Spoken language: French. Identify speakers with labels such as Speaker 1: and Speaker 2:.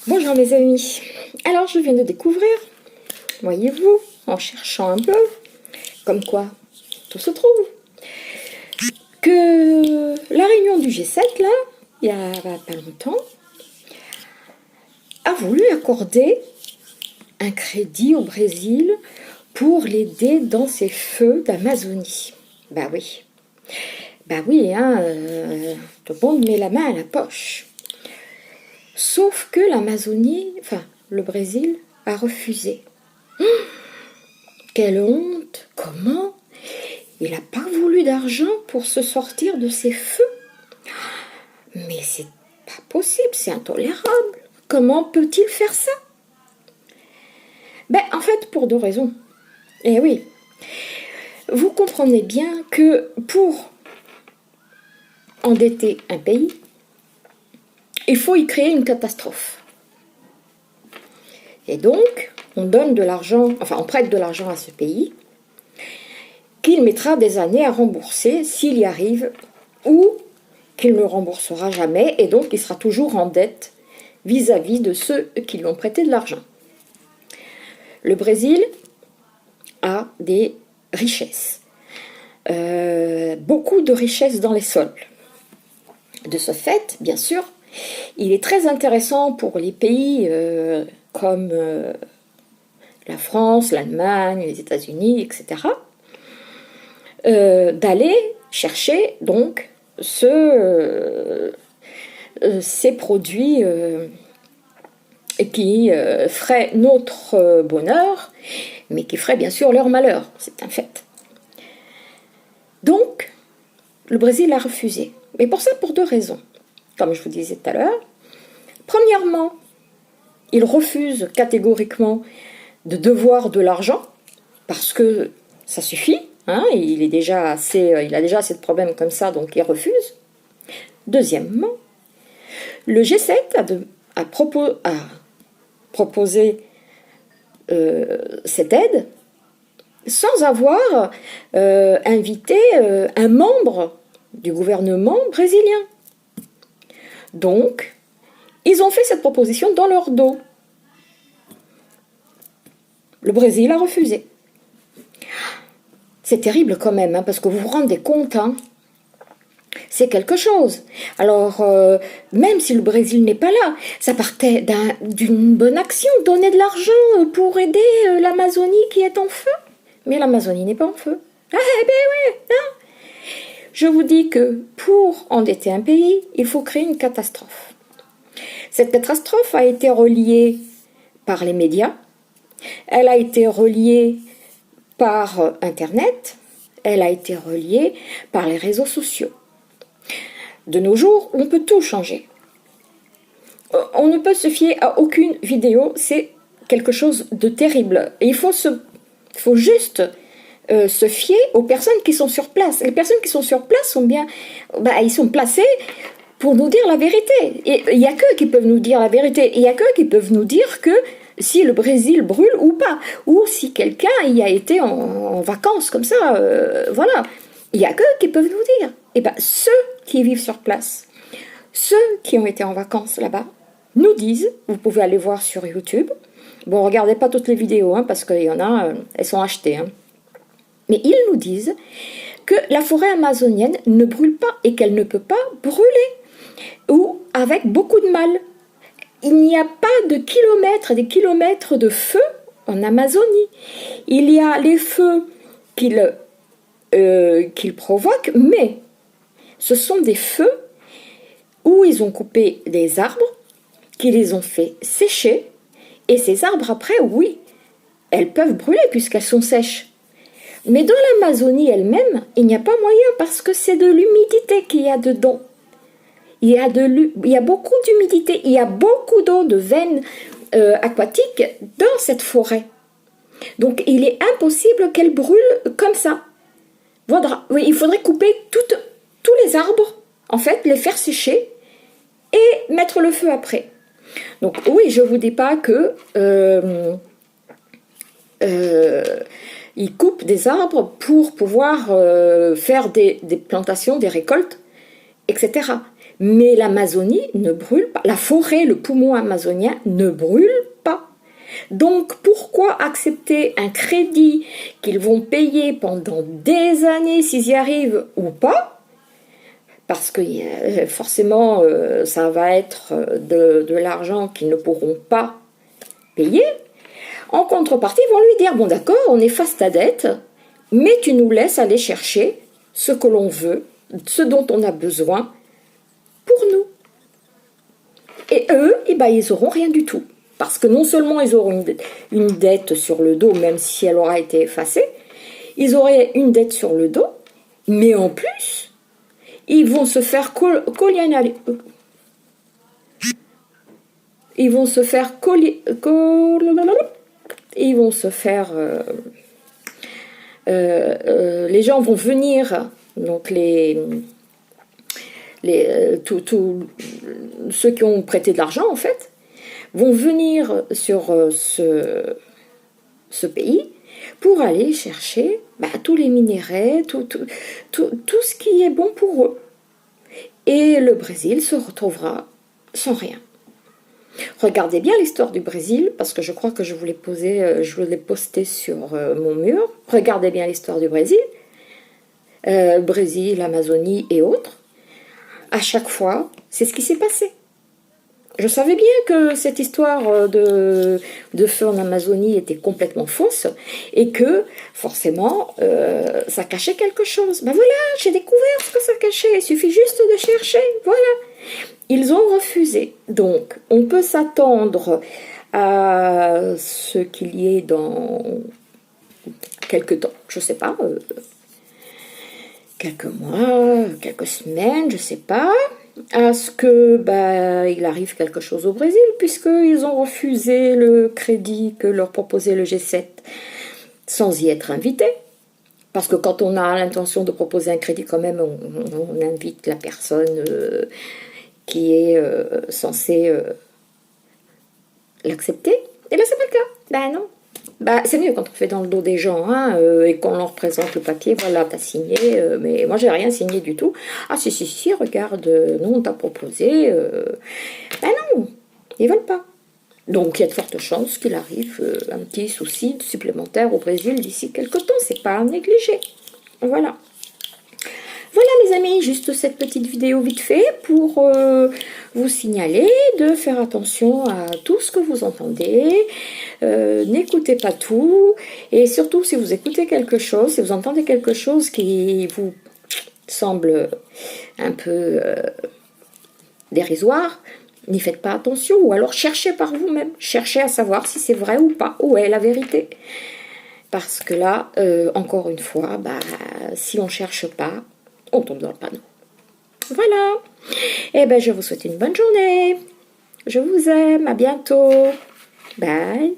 Speaker 1: Bonjour mes amis, alors je viens de découvrir, voyez-vous, en cherchant un peu, comme quoi tout se trouve, que la réunion du G7 là, il y a pas longtemps, a voulu accorder un crédit au Brésil pour l'aider dans ses feux d'Amazonie. Bah oui, tout le monde met la main à la poche. Sauf que l'Amazonie, enfin le Brésil, a refusé. Quelle honte! Comment? Il n'a pas voulu d'argent pour se sortir de ses feux. Mais c'est pas possible, c'est intolérable. Comment peut-il faire ça? En fait, pour deux raisons. Eh oui, vous comprenez bien que pour endetter un pays, il faut y créer une catastrophe. Et donc, on donne de l'argent, enfin on prête de l'argent à ce pays, qu'il mettra des années à rembourser s'il y arrive, ou qu'il ne remboursera jamais, et donc il sera toujours en dette vis-à-vis de ceux qui lui ont prêté de l'argent. Le Brésil a des richesses, beaucoup de richesses dans les sols. De ce fait, bien sûr, il est très intéressant pour les pays comme la France, l'Allemagne, les États-Unis, etc., d'aller chercher donc ces produits qui feraient notre bonheur, mais qui feraient bien sûr leur malheur, c'est un fait. Donc, le Brésil a refusé. Et pour ça, pour deux raisons. Comme je vous disais tout à l'heure, premièrement, il refuse catégoriquement de devoir de l'argent, parce que ça suffit, hein, il a déjà assez de problèmes comme ça, donc il refuse. Deuxièmement, le G7 a proposé cette aide sans avoir invité un membre du gouvernement brésilien. Donc, ils ont fait cette proposition dans leur dos. Le Brésil a refusé. C'est terrible quand même, hein, parce que vous vous rendez compte, hein, c'est quelque chose. Alors, même si le Brésil n'est pas là, ça partait d'une bonne action, donner de l'argent pour aider l'Amazonie qui est en feu. Mais l'Amazonie n'est pas en feu. Ah, oui, hein. Je vous dis que pour endetter un pays, il faut créer une catastrophe. Cette catastrophe a été reliée par les médias, elle a été reliée par Internet, elle a été reliée par les réseaux sociaux. De nos jours, on peut tout changer. On ne peut se fier à aucune vidéo, c'est quelque chose de terrible. Et il faut juste se fier aux personnes qui sont sur place. Les personnes qui sont sur place sont bien, ils sont placés pour nous dire la vérité. Et il n'y a qu'eux qui peuvent nous dire la vérité. Il n'y a qu'eux qui peuvent nous dire que si le Brésil brûle ou pas, ou si quelqu'un y a été en vacances comme ça, voilà. Il n'y a qu'eux qui peuvent nous dire. Et ceux qui vivent sur place, ceux qui ont été en vacances là-bas, nous disent, vous pouvez aller voir sur YouTube, bon, regardez pas toutes les vidéos, hein, parce qu'il y en a, elles sont achetées, hein. Mais ils nous disent que la forêt amazonienne ne brûle pas et qu'elle ne peut pas brûler, ou avec beaucoup de mal. Il n'y a pas de kilomètres et des kilomètres de feu en Amazonie. Il y a les feux qu'ils provoquent, mais ce sont des feux où ils ont coupé des arbres, qui les ont fait sécher, et ces arbres après, oui, elles peuvent brûler puisqu'elles sont sèches. Mais dans l'Amazonie elle-même, il n'y a pas moyen parce que c'est de l'humidité qu'il y a dedans. Il y a beaucoup d'humidité, il y a beaucoup d'eau, de veines aquatiques dans cette forêt. Donc il est impossible qu'elle brûle comme ça. Oui, il faudrait couper tous les arbres, en fait, les faire sécher et mettre le feu après. Donc oui, je ne vous dis pas que ils coupent des arbres pour pouvoir faire des plantations, des récoltes, etc. Mais l'Amazonie ne brûle pas. La forêt, le poumon amazonien ne brûle pas. Donc, pourquoi accepter un crédit qu'ils vont payer pendant des années s'ils y arrivent ou pas? Parce que forcément, ça va être de l'argent qu'ils ne pourront pas payer. En contrepartie, ils vont lui dire, bon d'accord, on efface ta dette, mais tu nous laisses aller chercher ce que l'on veut, ce dont on a besoin pour nous. Et eux, eh ben, ils n'auront rien du tout. Parce que non seulement ils auront une dette sur le dos, même si elle aura été effacée, ils auraient une dette sur le dos, mais en plus, ils vont se faire ils vont se faire les gens vont venir, donc ceux qui ont prêté de l'argent en fait, vont venir sur ce pays pour aller chercher tous les minéraux, tout ce qui est bon pour eux. Et le Brésil se retrouvera sans rien. Regardez bien l'histoire du Brésil, parce que je crois que je vous l'ai posté sur mon mur. Regardez bien l'histoire du Brésil, Brésil, Amazonie et autres. À chaque fois, c'est ce qui s'est passé. Je savais bien que cette histoire de feu en Amazonie était complètement fausse et que forcément ça cachait quelque chose. Ben voilà, j'ai découvert ce que ça cachait, il suffit juste de chercher, voilà. Ils ont refusé. Donc, on peut s'attendre à ce qu'il y ait dans quelques temps, je ne sais pas, quelques mois, quelques semaines, je ne sais pas, à ce que il arrive quelque chose au Brésil, puisqu'ils ont refusé le crédit que leur proposait le G7 sans y être invités. Parce que quand on a l'intention de proposer un crédit, quand même, on invite la personne qui est censée l'accepter. Et là, c'est pas le cas. Ben non. C'est mieux quand on fait dans le dos des gens et qu'on leur présente le papier, voilà, t'as signé, mais moi j'ai rien signé du tout. Ah si, regarde, nous on t'a proposé. Non, ils veulent pas. Donc il y a de fortes chances qu'il arrive un petit souci supplémentaire au Brésil d'ici quelques temps, c'est pas à négliger. Voilà. Voilà mes amis, juste cette petite vidéo vite fait pour vous signaler de faire attention à tout ce que vous entendez. N'écoutez pas tout et surtout si vous écoutez quelque chose, si vous entendez quelque chose qui vous semble un peu dérisoire, n'y faites pas attention ou alors cherchez par vous-même. Cherchez à savoir si c'est vrai ou pas, où est la vérité. Parce que là, encore une fois, si on ne cherche pas, on tombe dans le panneau. Voilà. Et je vous souhaite une bonne journée. Je vous aime. À bientôt. Bye.